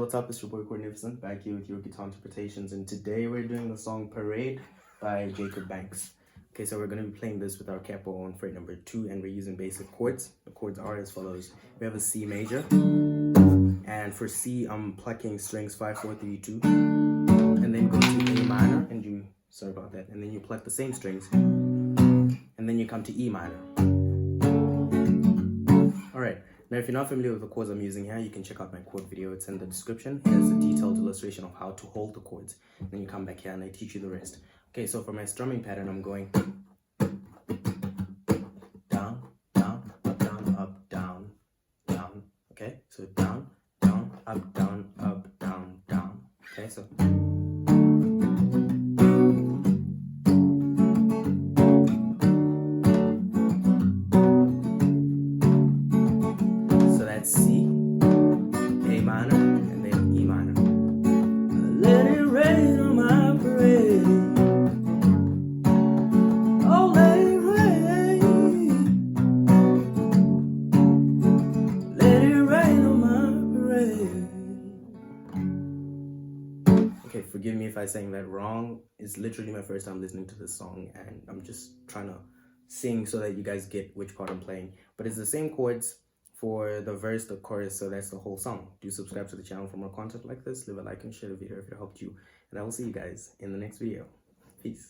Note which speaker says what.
Speaker 1: what's up? It's your boy Cornificent back here with your guitar interpretations, and today we're doing the song Parade by Jacob Banks. Okay, so we're going to be playing this with our capo on fret number 2, and we're using basic chords. The chords are as follows. We have a C major, and for C I'm plucking strings 5, 4, 3, 2, and then go to A minor, and you, sorry about that, and then you pluck the same strings, and then you come to E minor. Alright, now if you're not familiar with the chords I'm using here, you can check out my chord video. It's in the description. Here's a detailed illustration of how to hold the chords. Then you come back here and I teach you the rest. Okay, so for my strumming pattern, I'm going down, down, up, down, up, down, down. Okay, so down, down, up, down, up, down, down. Okay, so that's C, A minor, and then E minor. Let it rain on my parade. Oh, let it rain. Let it rain on my parade. Okay, forgive me if I sang that wrong. It's literally my first time listening to this song, and I'm just trying to sing so that you guys get which part I'm playing. But it's the same chords for the verse, the chorus, so that's the whole song. Do subscribe to the channel for more content like this. Leave a like and share the video if it helped you. And I will see you guys in the next video. Peace.